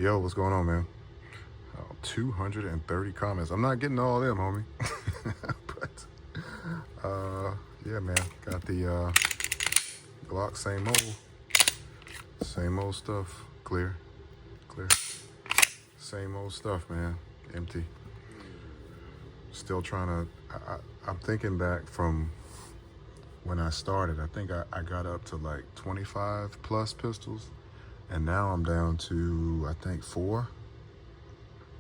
Yo, what's going on, man? 230 comments. I'm not getting all of them, homie. But, yeah, man. Got the Glock, same old stuff. Clear. Same old stuff, man. Empty. Still trying to, I'm thinking back from when I started. I think I got up to like 25 plus pistols. And now I'm down to, I think, 4.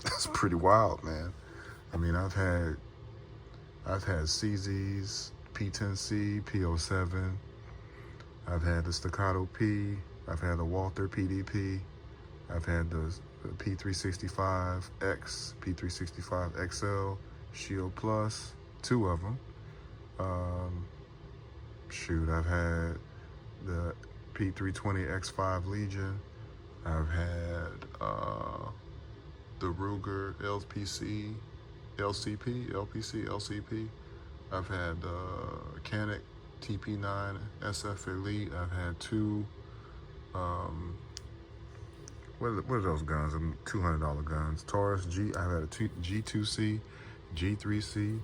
That's pretty wild, man. I mean, I've had CZs, P10C, P07. I've had the Staccato P. I've had the Walther PDP. I've had the P365X, P365 XL, Shield Plus, 2 of them. I've had the P320 X5 Legion. I've had the Ruger LCP. I've had the Canik TP9 SF Elite. I've had 2, what are those guns? Them $200 guns. Taurus G. I've had a G2C, G3C.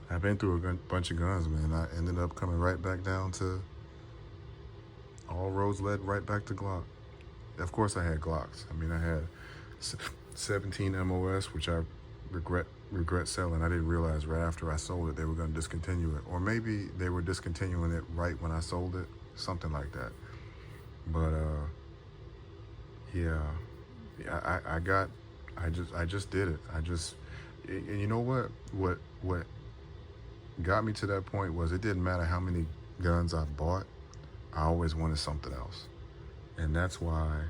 I've been through a bunch of guns, man. I ended up coming right back down to, all roads led right back to Glock. Of course I had Glocks. I mean, I had 17 MOS, which I regret selling. I didn't realize right after I sold it they were going to discontinue it. Or maybe they were discontinuing it right when I sold it. Something like that. But, yeah, I just did it. And you know what got me to that point was it didn't matter how many guns I bought, I always wanted something else. And that's why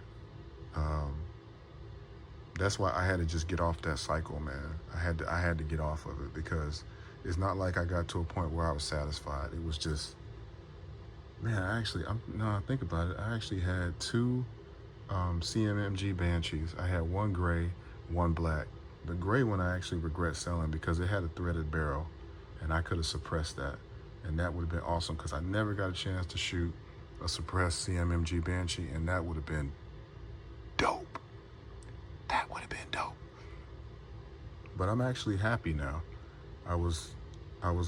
I had to just get off that cycle, man. I had to get off of it because it's not like I got to a point where I was satisfied. It was just, man, I think about it. I actually had 2 CMMG Banshees. I had 1 gray, 1 black. The gray one I actually regret selling because it had a threaded barrel. And I could have suppressed that. And that would have been awesome because I never got a chance to shoot a suppressed CMMG Banshee, and that would have been dope. That would have been dope. But I'm actually happy now. I was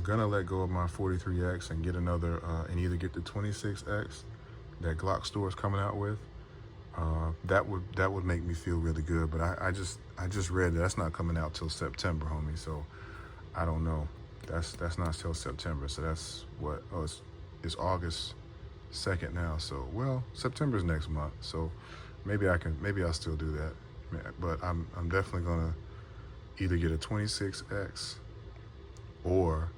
gonna let go of my 43X and get another, and either get the 26X that Glock Store is coming out with. That would make me feel really good. But I just read that's not coming out till September, homie. So I don't know. That's not till September, so that's what, it's August 2nd now, so, well, September's next month, so maybe I'll still do that, but I'm definitely gonna either get a 26X or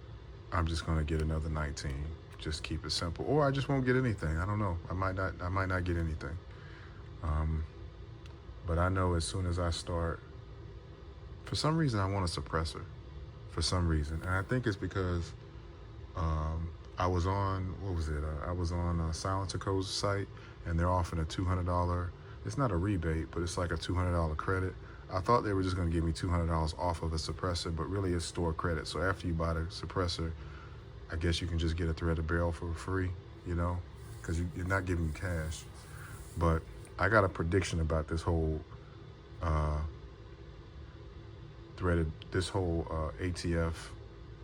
I'm just gonna get another 19, just keep it simple, or I just won't get anything. I don't know, I might not get anything, but I know as soon as I start, for some reason I want a suppressor. For some reason, and I think it's because I was on, I was on Silent Co's site, and they're offering a $200, it's not a rebate, but it's like a $200 credit. I thought they were just gonna give me $200 off of a suppressor, but really it's store credit. So after you buy the suppressor, I guess you can just get a threaded barrel for free, you know, because you're not giving you cash. But I got a prediction about this whole ATF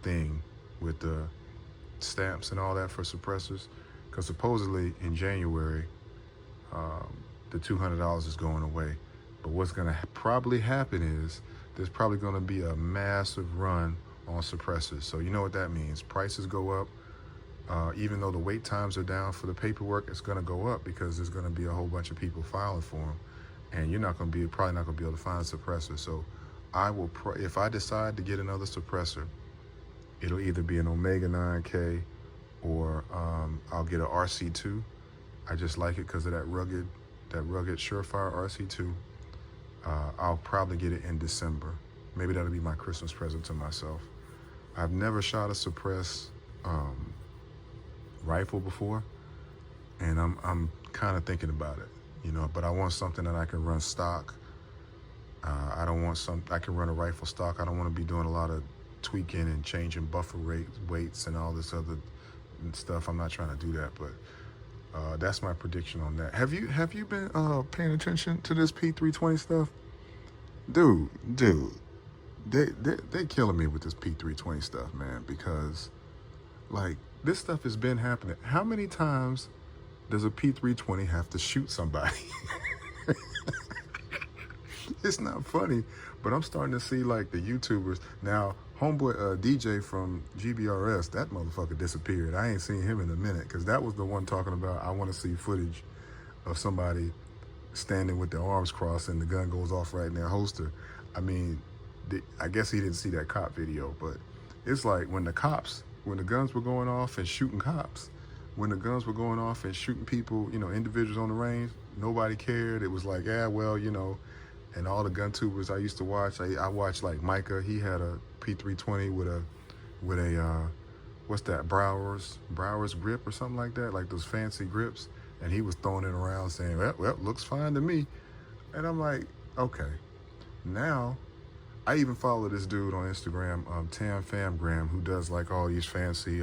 thing with the stamps and all that for suppressors, because supposedly in January the $200 is going away. But what's going to probably happen is there's probably going to be a massive run on suppressors. So you know what that means. Prices go up. Even though the wait times are down for the paperwork, it's going to go up because there's going to be a whole bunch of people filing for them, and you're probably not going to be able to find a suppressor. So I will, if I decide to get another suppressor, it'll either be an Omega 9K or I'll get an RC2. I just like it because of that rugged surefire RC2. I'll probably get it in December. Maybe that'll be my Christmas present to myself. I've never shot a suppressed rifle before, and I'm kind of thinking about it, you know. But I want something that I can run stock. I don't want I can run a rifle stock. I don't want to be doing a lot of tweaking and changing buffer weights and all this other stuff. I'm not trying to do that, but That's my prediction on that. Have you been paying attention to this P320 stuff? Dude, they killing me with this P320 stuff, man, because like this stuff has been happening. How many times does a P320 have to shoot somebody? It's not funny, but I'm starting to see like the YouTubers now. Homeboy DJ from GBRS, that motherfucker disappeared. I ain't seen him in a minute, because that was the one talking about, I want to see footage of somebody standing with their arms crossed and the gun goes off right in their holster. I mean, I guess he didn't see that cop video, but it's like when the guns were going off and shooting cops, when the guns were going off and shooting people, individuals on the range, nobody cared. It was like, yeah, well, and all the gun tubers I used to watch, I watched like Micah. He had a P320 with a what's that, Browers grip or something like that, like those fancy grips, and he was throwing it around saying, well, looks fine to me. And I'm like, okay. Now, I even follow this dude on Instagram, Tam Famgram, who does like all these fancy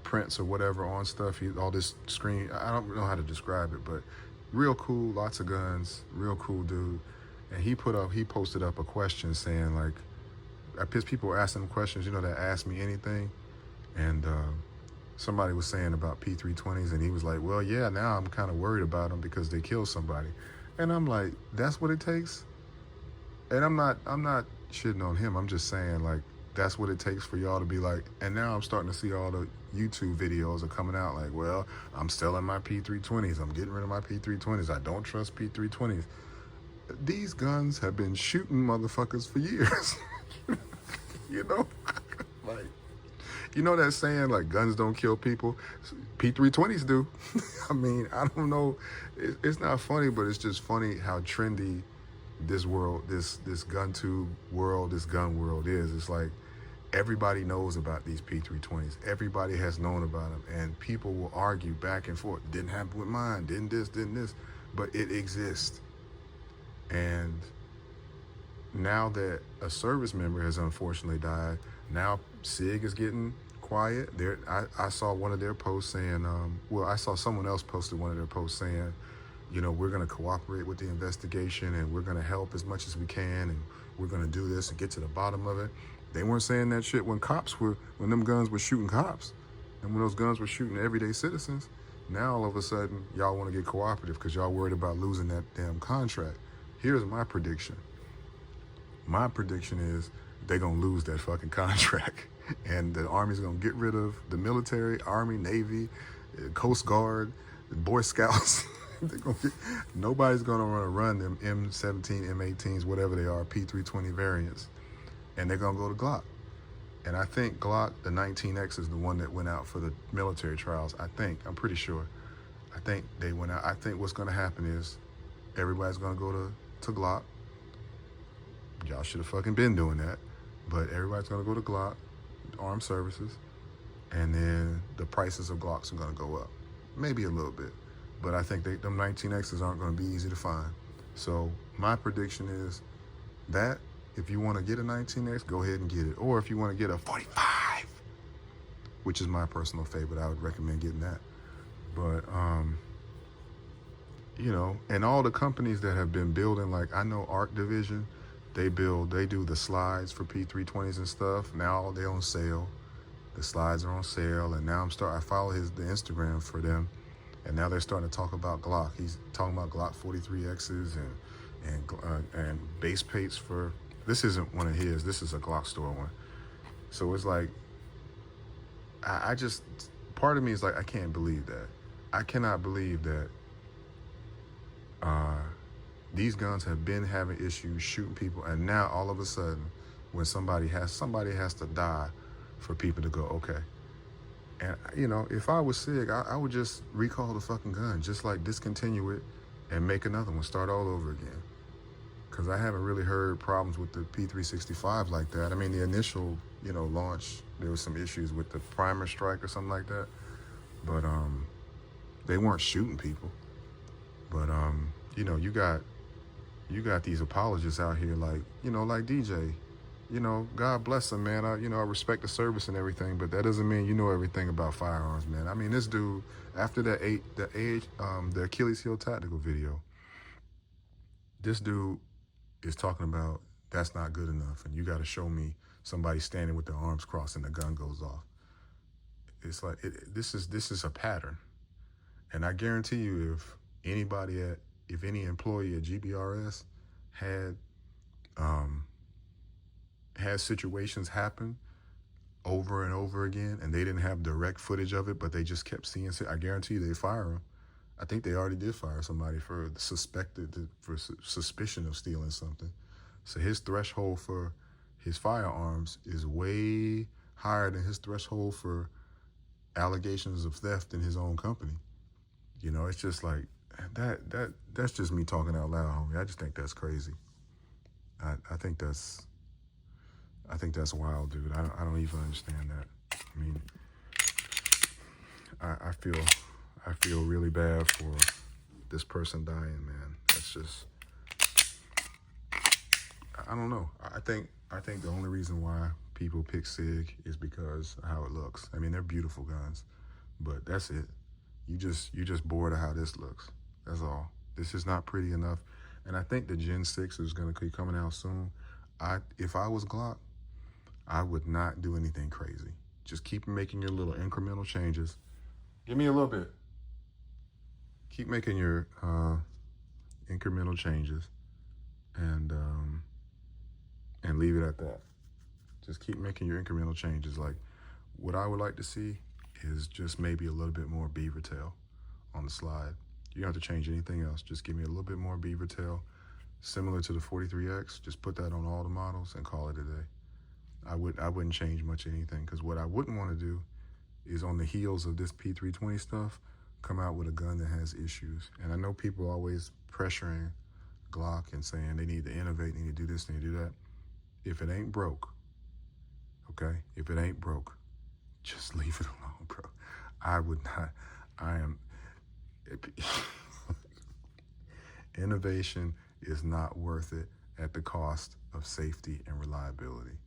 prints or whatever on stuff. All this screen, I don't know how to describe it, but real cool, lots of guns, real cool dude. And he posted up a question saying like, people were asking him questions, that ask me anything. And somebody was saying about P320s, and he was like, well, yeah, now I'm kind of worried about them because they killed somebody. And I'm like, that's what it takes? And I'm not shitting on him. I'm just saying like, that's what it takes for y'all to be like. And now I'm starting to see all the YouTube videos are coming out like, well, I'm selling my P320s. I'm getting rid of my P320s. I don't trust P320s. These guns have been shooting motherfuckers for years. Like, that saying, like, guns don't kill people? P320s do. I mean, I don't know. It's not funny, but it's just funny how trendy this world, this GunTube world, this gun world is. It's like everybody knows about these P320s. Everybody has known about them, and people will argue back and forth. Didn't happen with mine. Didn't this. But it exists. And now that a service member has unfortunately died, now Sig is getting quiet. I saw one of their posts saying, I saw someone else posted one of their posts saying, we're going to cooperate with the investigation and we're going to help as much as we can, and we're going to do this and get to the bottom of it. They weren't saying that shit when them guns were shooting cops and when those guns were shooting everyday citizens. Now all of a sudden y'all want to get cooperative because y'all worried about losing that damn contract. Here's my prediction. My prediction is they're going to lose that fucking contract, and the Army's going to get rid of the military, Army, Navy, Coast Guard, Boy Scouts. Nobody's going to run them M17, M18s, whatever they are, P320 variants, and they're going to go to Glock. And I think Glock, the 19X, is the one that went out for the military trials. I'm pretty sure. I think they went out. I think what's going to happen is everybody's going to go to Glock. Y'all should have fucking been doing that. But everybody's going to go to Glock, Armed Services, and then the prices of Glocks are going to go up. Maybe a little bit. But I think them 19Xs aren't going to be easy to find. So my prediction is that if you want to get a 19X, go ahead and get it. Or if you want to get a 45, which is my personal favorite, I would recommend getting that. But, and all the companies that have been building, like I know Arc Division, they do the slides for P320s and stuff. Now they're on sale. The slides are on sale, and now I follow the Instagram for them, and now they're starting to talk about Glock. He's talking about Glock 43Xs and base plates for. This isn't one of his. This is a Glock store one. So it's like, I just, part of me is like, I can't believe that. I cannot believe that these guns have been having issues shooting people, and now all of a sudden, when somebody has to die for people to go, okay. And if I was Sig, I would just recall the fucking gun, just like discontinue it and make another one, start all over again. Because I haven't really heard problems with the P365 like that. I mean, the initial, launch, there was some issues with the primer strike or something like that. But they weren't shooting people. But you got these apologists out here like, like DJ. you know, God bless him, man. I respect the service and everything, but that doesn't mean you know everything about firearms, man. I mean, this dude, after the Achilles heel tactical video, this dude is talking about that's not good enough, and you got to show me somebody standing with their arms crossed and the gun goes off. It's like this is a pattern, and I guarantee you, if any employee at GBRS had had situations happen over and over again, and they didn't have direct footage of it, but they just kept seeing it, I guarantee you they fire them. I think they already did fire somebody for suspicion of stealing something. So his threshold for his firearms is way higher than his threshold for allegations of theft in his own company. You know, it's just like that's just me talking out loud, homie. I just think that's crazy. I think that's wild, dude. I don't even understand that. I mean, I feel really bad for this person dying, man. That's just, I don't know. I think the only reason why people pick Sig is because of how it looks. I mean, they're beautiful guns, but that's it. You just bored of how this looks. That's all. This is not pretty enough. And I think the Gen 6 is going to be coming out soon. If I was Glock, I would not do anything crazy. Just keep making your little incremental changes. Give me a little bit. Keep making your incremental changes, and leave it at that. Just keep making your incremental changes. Like, what I would like to see is just maybe a little bit more beaver tail on the slide. You don't have to change anything else. Just give me a little bit more beaver tail, similar to the 43X. Just put that on all the models and call it a day. I wouldn't change much anything, because what I wouldn't want to do is, on the heels of this P320 stuff, come out with a gun that has issues. And I know people are always pressuring Glock and saying they need to innovate, they need to do this, they need to do that. If it ain't broke, okay? If it ain't broke, just leave it alone, bro. I would not. Innovation is not worth it at the cost of safety and reliability.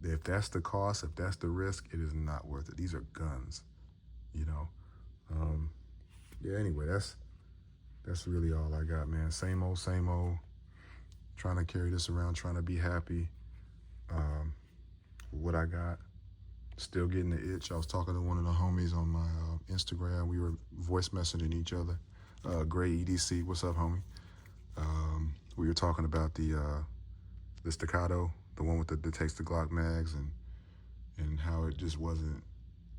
If that's the cost, if that's the risk, it is not worth it. These are guns, you know. Yeah, anyway, that's really all I got, man. Same old, same old. Trying to carry this around, trying to be happy with what I got. Still getting the itch. I was talking to one of the homies on my Instagram. We were voice messaging each other. Gray EDC, what's up, homie? We were talking about the staccato, the one with that takes the Glock mags, and how it just wasn't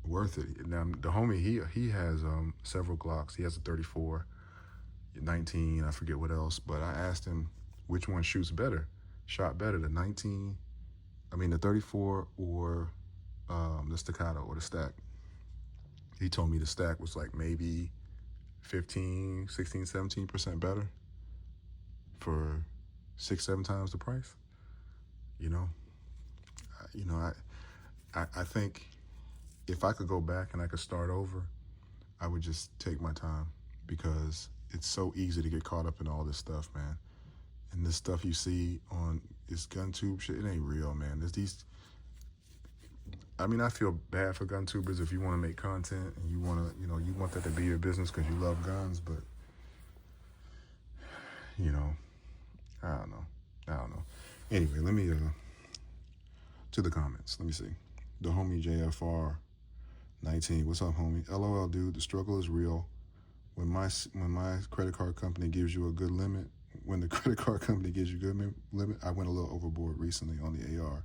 worth it. Now, the homie, he has several Glocks. He has a 34, 19, I forget what else, but I asked him which one shot better, the 34 or the staccato or the stack. He told me the stack was like maybe 15, 16, 17% better for 6-7 times the price. I think if I could go back and I could start over, I would just take my time, because it's so easy to get caught up in all this stuff, man. And this stuff you see on this GunTube shit, it ain't real, man. I feel bad for GunTubers if you want to make content and you want to, you want that to be your business because you love guns, but, I don't know. Anyway, let me, to the comments. Let me see. The homie JFR 19, what's up, homie? LOL, dude, the struggle is real. When my credit card company gives you a good limit, when the credit card company gives you a good limit, I went a little overboard recently on the AR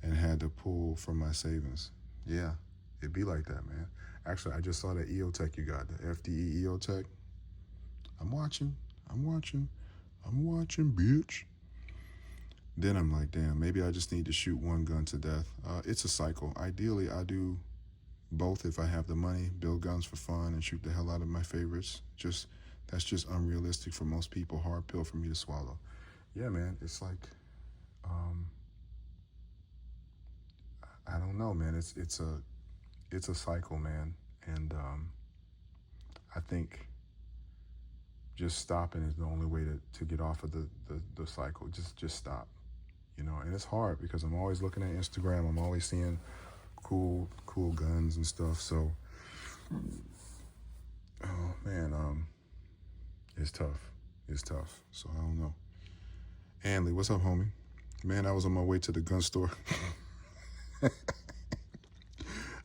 and had to pull from my savings. Yeah, it'd be like that, man. Actually, I just saw that EOTech you got, the FDE EOTech. I'm watching, bitch. Then I'm like, damn, maybe I just need to shoot one gun to death. It's a cycle. Ideally, I do both if I have the money, build guns for fun and shoot the hell out of my favorites. That's just unrealistic for most people, hard pill for me to swallow. Yeah, man, it's like, I don't know, man. It's a cycle, man. And I think just stopping is the only way to get off of the cycle. Just stop. you know, and it's hard because I'm always looking at Instagram. I'm always seeing cool guns and stuff. So, oh man, it's tough. It's tough. So I don't know. Anley, what's up, homie? Man, I was on my way to the gun store.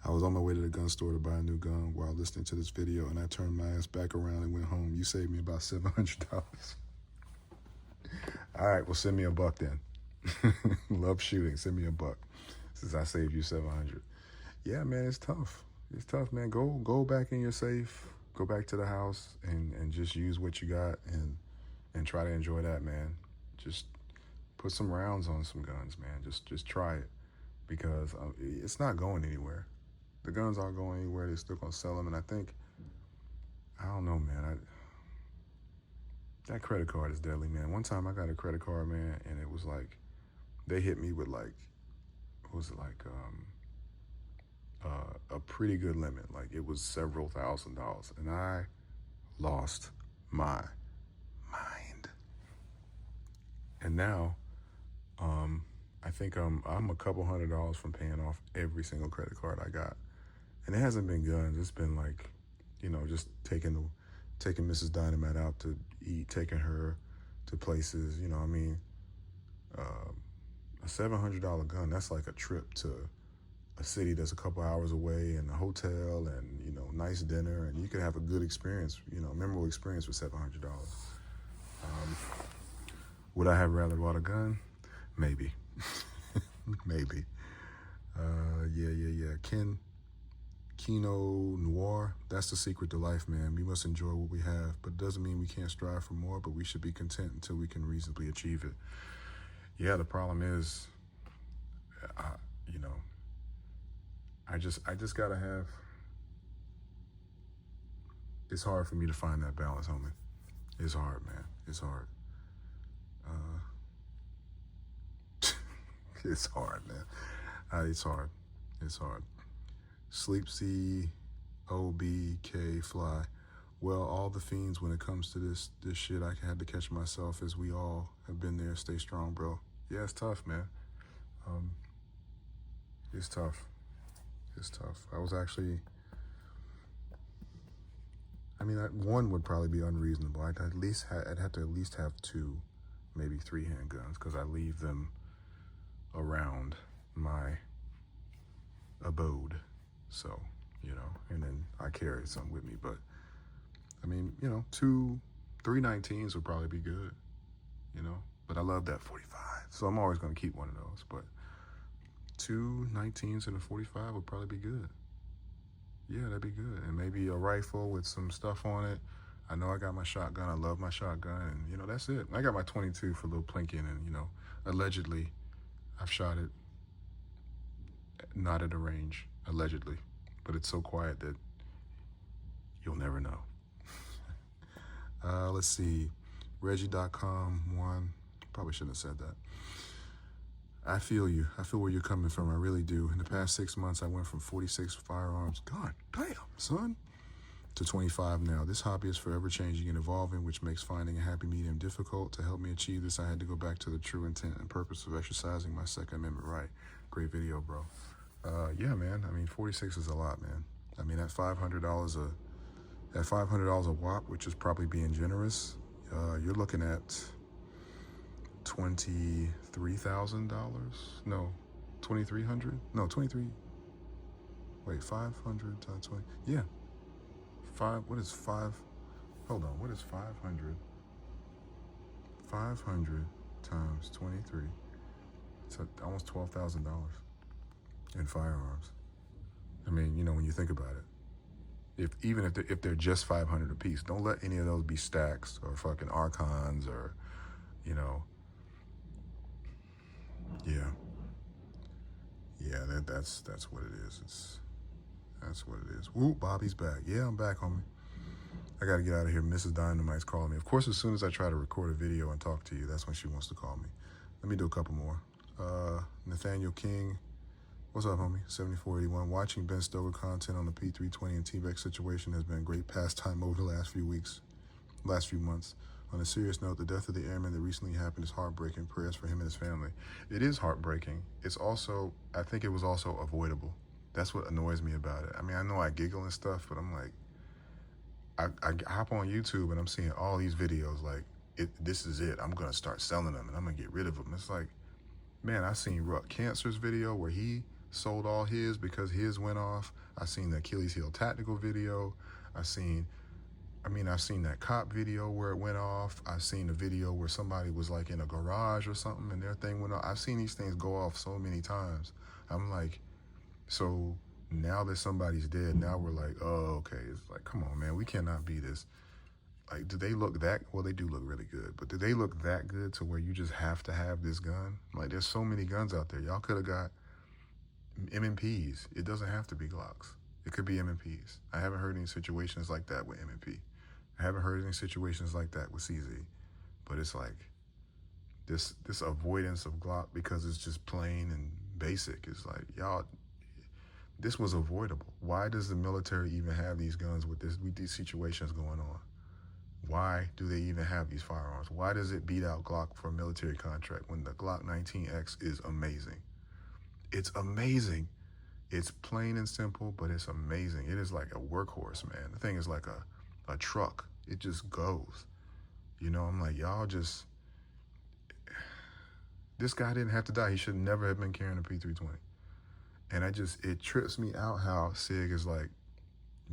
I was on my way to the gun store to buy a new gun while listening to this video, and I turned my ass back around and went home. You saved me about $700. All right, well, send me $1 then. LoveShooting, send me $1 since I saved you $700. Yeah, man, it's tough. It's tough, man. Go back in your safe. Go back to the house and just use what you got and try to enjoy that, man. Just put some rounds on some guns, man. Just try it because it's not going anywhere. The guns aren't going anywhere. They're still gonna sell them, and I don't know, man. That credit card is deadly, man. One time I got a credit card, man, and it was like they hit me with like, what was it like? A pretty good limit. Like it was several $1,000s, and I lost my mind. And now, I think I'm a couple $100s from paying off every single credit card I got, and it hasn't been guns. It's been like, you know, just taking Mrs. Dynamite out to eat, taking her to places. You know, what I mean, a $700 gun. That's like a trip to a city that's a couple hours away, and a hotel, and you know, nice dinner, and you could have a good experience. You know, memorable experience with $700. Would I have rather bought a gun? Maybe. Maybe. Yeah. Kino Noir, that's the secret to life, man. We must enjoy what we have, but it doesn't mean we can't strive for more, but we should be content until we can reasonably achieve it. Yeah, the problem is, you know, I just gotta have, it's hard for me to find that balance, homie. It's hard, man. It's hard. It's hard, man. It's hard. It's hard. Sleep C, OBK, Fly. Well, all the fiends when it comes to this shit, I had to catch myself, as we all have been there. Stay strong, bro. Yeah, it's tough, man. It's tough. It's tough. I was actually, I mean, one would probably be unreasonable. I'd have to at least have 2, maybe 3 handguns, because I leave them around my abode. So, you know, and then I carry some with me. But I mean, you know, 3 19s would probably be good, you know, but I love that 45. So I'm always going to keep one of those, but 2 19s and a 45 would probably be good. Yeah, that'd be good. And maybe a rifle with some stuff on it. I know I got my shotgun. I love my shotgun, and you know, that's it. I got my 22 for a little plinking, and you know, allegedly I've shot it not at a range, allegedly, but it's so quiet that you'll never know. Let's see, Reggie.com one, probably shouldn't have said that. I feel you. I feel where you're coming from. I really do. In the past 6 months, I went from 46 firearms, God damn, son, to 25 now. This hobby is forever changing and evolving, which makes finding a happy medium difficult. To help me achieve this, I had to go back to the true intent and purpose of exercising my Second Amendment right. Great video, bro. Yeah, man. I mean, 46 is a lot, man. I mean, at $500 a whop, which is probably being generous, you're looking at $23,000. No, 2,300. No, 23. Wait, 500 times 20. Yeah. What is 5? Hold on. What is 500? 500 times 23. It's almost $12,000 in firearms. I mean, you know, when you think about it, even if they're just 500 a piece, don't let any of those be stacks or fucking Archons or, you know. Yeah, that's what it is. That's what it is. Woo, Bobby's back. Yeah, I'm back, homie. I gotta get out of here. Mrs. Dynamite's calling me. Of course, as soon as I try to record a video and talk to you, that's when she wants to call me. Let me do a couple more. Nathaniel King. What's up, homie? 7481. Watching Ben Stoker content on the P320 and T-Beck situation has been a great pastime over the last few months. On a serious note, the death of the airman that recently happened is heartbreaking. Prayers for him and his family. It is heartbreaking. It's also, I think it was also avoidable. That's what annoys me about it. I mean, I know I giggle and stuff, but I'm like, I hop on YouTube and I'm seeing all these videos like, this is it. I'm going to start selling them and I'm going to get rid of them. It's like, man, I seen Ruck Cancer's video where he sold all his because his went off. I seen the Achilles heel tactical video. I've seen that cop video where it went off. I've seen a video where somebody was like in a garage or something and their thing went off. I've seen these things go off so many times. I'm like, so now that somebody's dead, now we're like, oh, okay. It's like, come on, man, we cannot be this. Like, do they look that, well, they do look really good, but do they look that good to where you just have to have this gun? Like, there's so many guns out there. Y'all could have got M&Ps. It doesn't have to be Glocks. It could be M&Ps. I haven't heard any situations like that with M&P. I haven't heard any situations like that with CZ. But it's like, this avoidance of Glock because it's just plain and basic. It's like, y'all, this was avoidable. Why does the military even have these guns with these situations going on? Why do they even have these firearms? Why does it beat out Glock for a military contract when the Glock 19X is amazing? It's amazing. It's plain and simple, but it's amazing. It is like a workhorse, man. The thing is like a truck. It just goes. You know, I'm like, y'all just, this guy didn't have to die. He should never have been carrying a P320. And it trips me out how Sig is like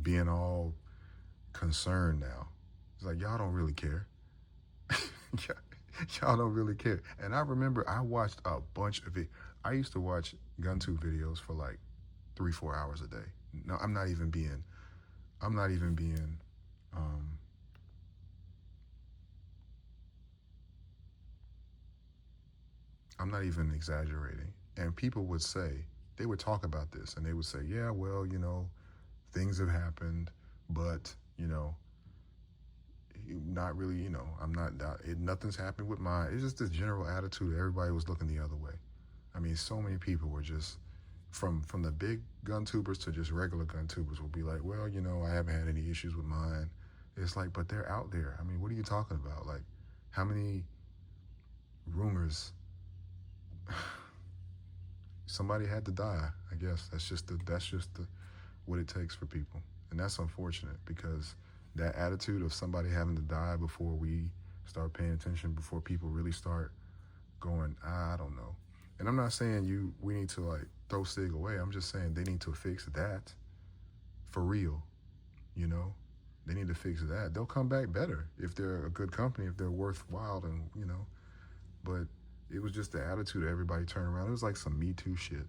being all concerned now. It's like, y'all don't really care. Y'all don't really care. And I remember I watched a bunch of it. I used to watch GunTube videos for like 3-4 hours a day. No, I'm not even being exaggerating. And people would say, they would talk about this and they would say, yeah, well, you know, things have happened, but, you know, not really, you know, nothing's happened with mine. It's just this general attitude. Everybody was looking the other way. I mean, so many people were just, from the big gun tubers to just regular gun tubers will be like, well, you know, I haven't had any issues with mine. It's like, but they're out there. I mean, what are you talking about? Like, how many rumors? Somebody had to die. I guess that's just what it takes for people. And that's unfortunate because that attitude of somebody having to die before we start paying attention, before people really start going, I don't know. And I'm not saying we need to like throw Sig away. I'm just saying they need to fix that for real. You know, they need to fix that. They'll come back better if they're a good company, if they're worthwhile, and you know. But it was just the attitude of everybody turning around. It was like some Me Too shit.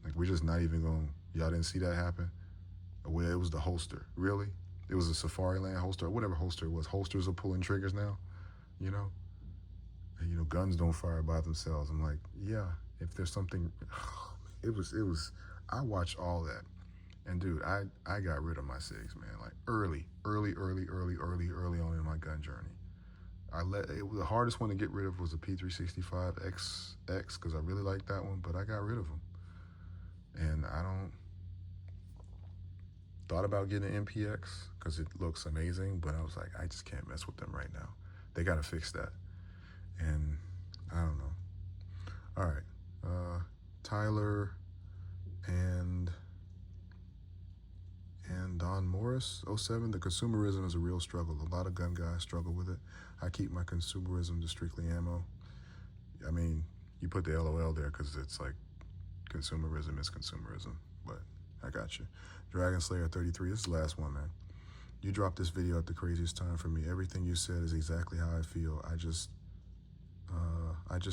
Like, we're just not even going, y'all didn't see that happen? Well, it was the holster. Really? It was a Safari Land holster, or whatever holster it was. Holsters are pulling triggers now, you know? And, you know, guns don't fire by themselves. I'm like, yeah, if there's something, it was, I watched all that. And dude, I got rid of my SIGs, man, like early on in my gun journey. The hardest one to get rid of was a P365X because I really liked that one, but I got rid of them. And thought about getting an MPX because it looks amazing, but I was like, I just can't mess with them right now. They got to fix that. And I don't know. All right. Tyler and Don Morris, 07, the consumerism is a real struggle. A lot of gun guys struggle with it. I keep my consumerism to strictly ammo. I mean, you put the LOL there because it's like consumerism is consumerism, but I got you. Dragon Slayer 33, this is the last one, man. You dropped this video at the craziest time for me. Everything you said is exactly how I feel. I just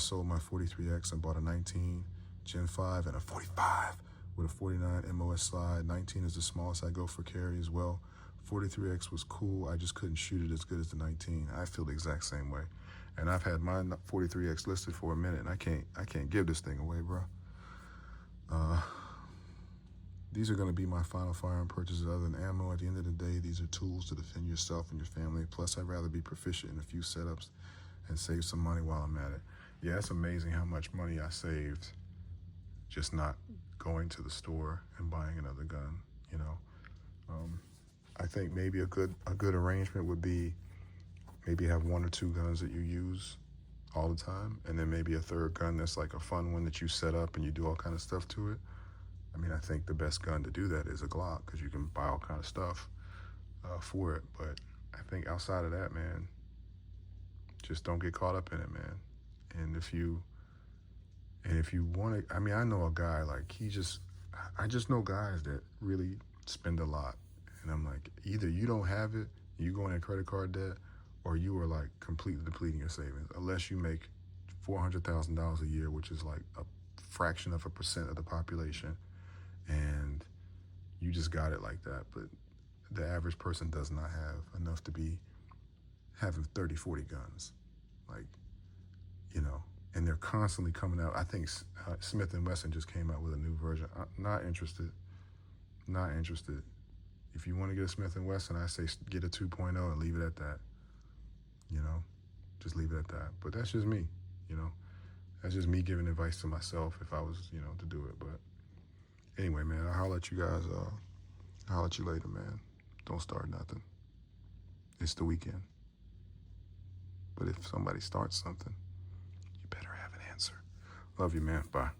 sold my 43X and bought a 19 Gen 5 and a 45 with a 49 MOS slide. 19 is the smallest I go for carry as well. 43X was cool. I just couldn't shoot it as good as the 19. I feel the exact same way. And I've had my 43X listed for a minute and I can't give this thing away, bro. These are going to be my final firearm purchases other than ammo. At the end of the day, these are tools to defend yourself and your family. Plus, I'd rather be proficient in a few setups and save some money while I'm at it. Yeah, it's amazing how much money I saved just not going to the store and buying another gun, you know. I think maybe a good arrangement would be maybe have 1 or 2 guns that you use all the time, and then maybe a third gun that's like a fun one that you set up and you do all kind of stuff to it. I mean, I think the best gun to do that is a Glock, because you can buy all kind of stuff for it. But I think outside of that, man, just don't get caught up in it, man. And if you want to, I mean, I know a guy, like, I just know guys that really spend a lot. And I'm like, either you don't have it, you go into credit card debt, or you are like completely depleting your savings, unless you make $400,000 a year, which is like a fraction of a percent of the population, and you just got it like that. But the average person does not have enough to be having 30, 40 guns, like, you know, and they're constantly coming out. I think Smith & Wesson just came out with a new version. Not interested. Not interested. If you want to get a Smith & Wesson, I say get a 2.0 and leave it at that. You know, just leave it at that. But that's just me, you know. That's just me giving advice to myself if I was, you know, to do it. But anyway, man, I'll holler at you guys. I'll holler at you later, man. Don't start nothing. It's the weekend. But if somebody starts something, you better have an answer. Love you, man. Bye.